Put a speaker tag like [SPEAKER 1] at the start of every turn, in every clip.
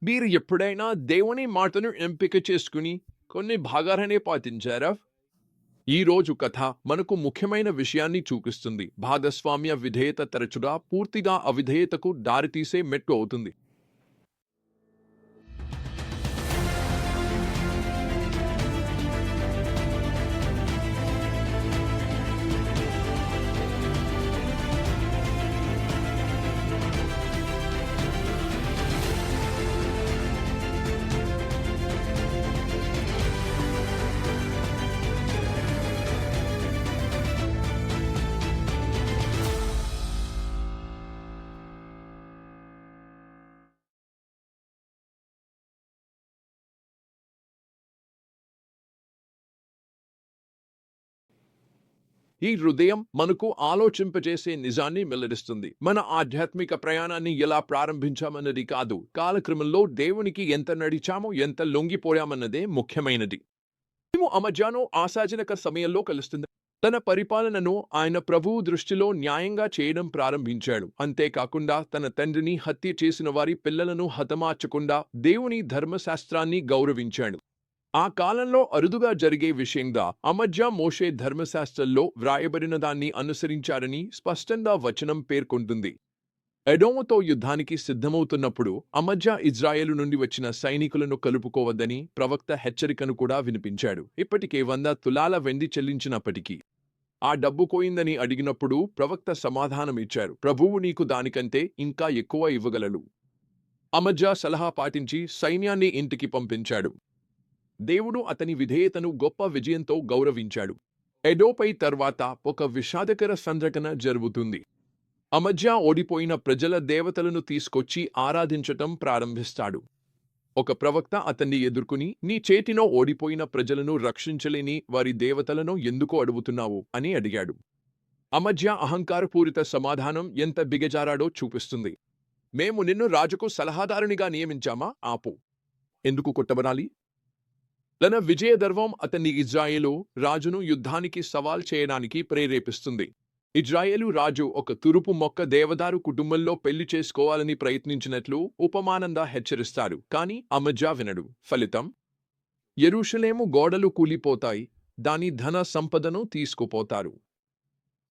[SPEAKER 1] మీరు ఎప్పుడైనా దేవుని మాటను ఎంపిక చేసుకుని కొన్ని భాగాలనే పాటించారా? ఈ రోజు కథ మనకు ముఖ్యమైన విషయాన్ని చూపిస్తుంది. భాగస్వామ్య విధేయత తరచుగా పూర్తిగా అవిధేయతకు దారితీసే మెట్టు అవుతుంది. ఈ హృదయం మనకు ఆలోచింపజేసే నిజాన్ని వెల్లడిస్తుంది. మన ఆధ్యాత్మిక ప్రయాణాన్ని ఎలా ప్రారంభించామన్నది కాదు, కాలక్రమంలో దేవునికి ఎంత నడిచామో, ఎంత లొంగిపోయామన్నదే ముఖ్యమైనది. మేము అమజ్జాను ఆశాజనక సమయంలో కలుస్తుంది. తన పరిపాలనను ఆయన ప్రభువు దృష్టిలో న్యాయంగా చేయడం ప్రారంభించాడు. అంతేకాకుండా తన తండ్రిని హత్య చేసిన వారి పిల్లలను హతమార్చకుండా దేవుని ధర్మశాస్త్రాన్ని గౌరవించాడు. ఆ కాలంలో అరుదుగా జరిగే విషయంగా అమజ్జా మోషే ధర్మశాస్త్రంలో వ్రాయబడిన దాన్ని అనుసరించారని స్పష్టంగా వచనం పేర్కొంటుంది. ఎడోముతో యుద్ధానికి సిద్ధమవుతున్నప్పుడు అమజ్జా ఇజ్రాయేలు నుండి వచ్చిన సైనికులను కలుపుకోవద్దని ప్రవక్త హెచ్చరికను కూడా వినిపించాడు. ఇప్పటికే 100 తులాల వెండి చెల్లించినప్పటికీ ఆ డబ్బు పోయిందని అడిగినప్పుడు ప్రవక్త సమాధానమిచ్చారు, ప్రభువు నీకు దానికంటే ఇంకా ఎక్కువ ఇవ్వగలడు. అమజ్జా సలహా పాటించి సైన్యాన్ని ఇంటికి పంపించాడు. దేవుడు అతని విధేయతను గొప్ప విజయంతో గౌరవించాడు. ఎడోపై తర్వాత ఒక విషాదకర సంఘటన జరుగుతుంది. అమజ్జా ఓడిపోయిన ప్రజల దేవతలను తీసుకొచ్చి ఆరాధించటం ప్రారంభిస్తాడు. ఒక ప్రవక్త అతన్ని ఎదుర్కొని, నీ చేతిలో ఓడిపోయిన ప్రజలను రక్షించలేని వారి దేవతలను ఎందుకు అడుగుతున్నావు అని అడిగాడు. అమజ్జా అహంకారపూరిత సమాధానం ఎంత బిగజారాడో చూపిస్తుంది. మేము నిన్ను రాజుకు సలహాదారునిగా నియమించామా? ఆపు. ఎందుకు కొట్టబడాలి? తన విజయదర్వం అతన్ని ఇజ్రాయేలు రాజును యుద్ధానికి సవాల్ చేయడానికి ప్రేరేపిస్తుంది. ఇజ్రాయేలు రాజు ఒక తురుపు మొక్క దేవదారు కుటుంబంలో పెళ్లి చేసుకోవాలని ప్రయత్నించినట్లు ఉపమానంగా హెచ్చరిస్తాడు. కాని అమజ్జా వినడు. ఫలితం, యెరూషలేము గోడలు కూలిపోతాయి, దాని ధన సంపదను తీసుకుపోతారు.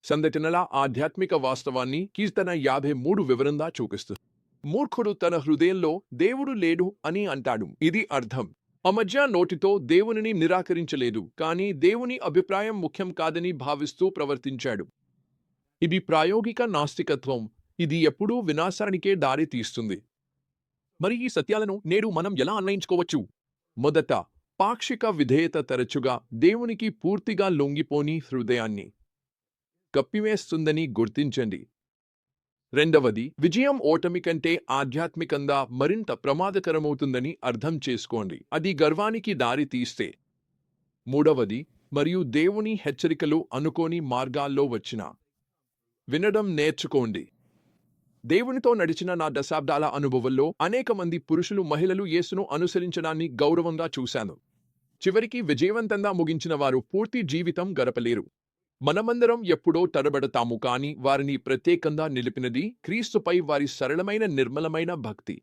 [SPEAKER 1] సంఘటనల ఆధ్యాత్మిక వాస్తవాన్ని కీర్తన 53 వివరంగా చూపిస్తుంది. మూర్ఖుడు తన హృదయంలో దేవుడు లేడు అని అంటాడు. ఇది అర్థం. అమజ్జా నోటితో దేవునిని నిరాకరించలేదు, కానీ దేవుని అభిప్రాయం ముఖ్యం కాదని భావిస్తూ ప్రవర్తించాడు. ఇది ప్రాయోగిక నాస్తికత్వం. ఇది ఎప్పుడూ వినాశానికే దారి తీస్తుంది. మరి ఈ సత్యాలను నేడు మనం ఎలా అన్వయించుకోవచ్చు? మొదట, పాక్షిక విధేయత తరచుగా దేవునికి పూర్తిగా లొంగిపోని హృదయాన్ని కప్పివేస్తుందని గుర్తించండి. రెండవది, విజయం ఓటమి కంటే ఆధ్యాత్మికంగా మరింత ప్రమాదకరమవుతుందని అర్థం చేసుకోండి. అది గర్వానికి దారి తీస్తే. మూడవది, మరియు దేవుని హెచ్చరికలు అనుకోని మార్గాల్లో వచ్చినా వినడం నేర్చుకోండి. దేవునితో నడిచిన నా దశాబ్దాల అనుభవంలో అనేక మంది పురుషులు, మహిళలు యేసును అనుసరించడాన్ని గౌరవంగా చూశాను. చివరికి విజయవంతంగా ముగించిన వారు పూర్తి జీవితం గడపలేరు. మనమందరం ఎప్పుడో తడబడతాము, కాని వారిని ప్రత్యేకంగా నిలిపినది క్రీస్తుపై వారి సరళమైన నిర్మలమైన భక్తి.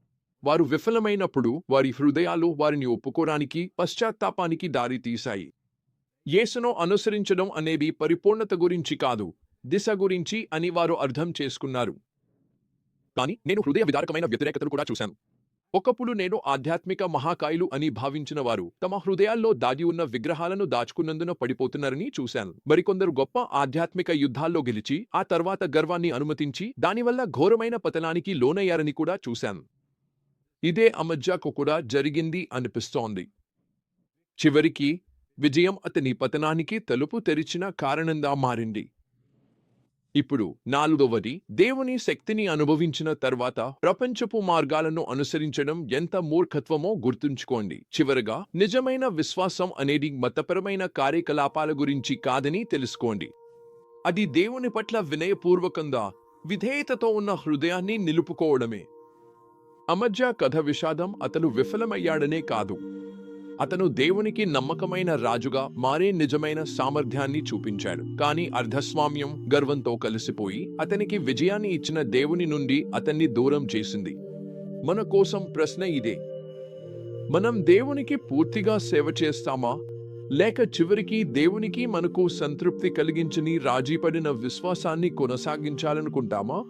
[SPEAKER 1] వారు విఫలమైనప్పుడు వారి హృదయాలు వారిని ఒప్పుకోడానికి, పశ్చాత్తాపానికి దారి తీశాయి. యేసును అనుసరించడం అనేది పరిపూర్ణత గురించి కాదు, దిశ గురించి అని వారు అర్థం చేసుకున్నారు. కాని నేను హృదయ విదారకమైన వ్యతిరేకతను కూడా చూశాను. ఒకప్పుడు నేను ఆధ్యాత్మిక మహాకాయులు అని భావించిన వారు తమ హృదయాల్లో దాగి ఉన్న విగ్రహాలను దాచుకున్నందున పడిపోతున్నారని చూశాను. మరికొందరు గొప్ప ఆధ్యాత్మిక యుద్ధాల్లో గెలిచి ఆ తర్వాత గర్వాన్ని అనుమతించి దానివల్ల ఘోరమైన పతనానికి లోనయ్యారని కూడా చూశాను. ఇదే అమజ్జాకు కూడా జరిగింది అనిపిస్తోంది. చివరికి విజయం అతని పతనానికి తలుపు తెరిచిన కారణంగా మారింది. ఇప్పుడు నాలుగవది, దేవుని శక్తిని అనుభవించిన తర్వాత ప్రపంచపు మార్గాలను అనుసరించడం ఎంత మూర్ఖత్వమో గుర్తుంచుకోండి. చివరగా, నిజమైన విశ్వాసం అనేది మతపరమైన కార్యకలాపాల గురించి కాదని తెలుసుకోండి. అది దేవుని పట్ల వినయపూర్వకంగా, విధేయతతో ఉన్న హృదయాన్ని నిలుపుకోవడమే. అమజ్జా కథ విషాదం అతను విఫలమయ్యాడనే కాదు, అతను దేవునికి నమ్మకమైన రాజుగా మారే నిజమైన సామర్థ్యాన్ని చూపించాడు. కానీ అర్ధస్వామ్యం గర్వంతో కలిసిపోయి అతనికి విజయాన్ని ఇచ్చిన దేవుని నుండి అతన్ని దూరం చేసింది. మన కోసం ప్రశ్న ఇదే: మనం దేవునికి పూర్తిగా సేవ చేస్తామా? లేక చివరికి దేవునికి మనకు సంతృప్తి కలిగించని రాజీపడిన విశ్వాసాన్ని కొనసాగించాలనుకుంటామా?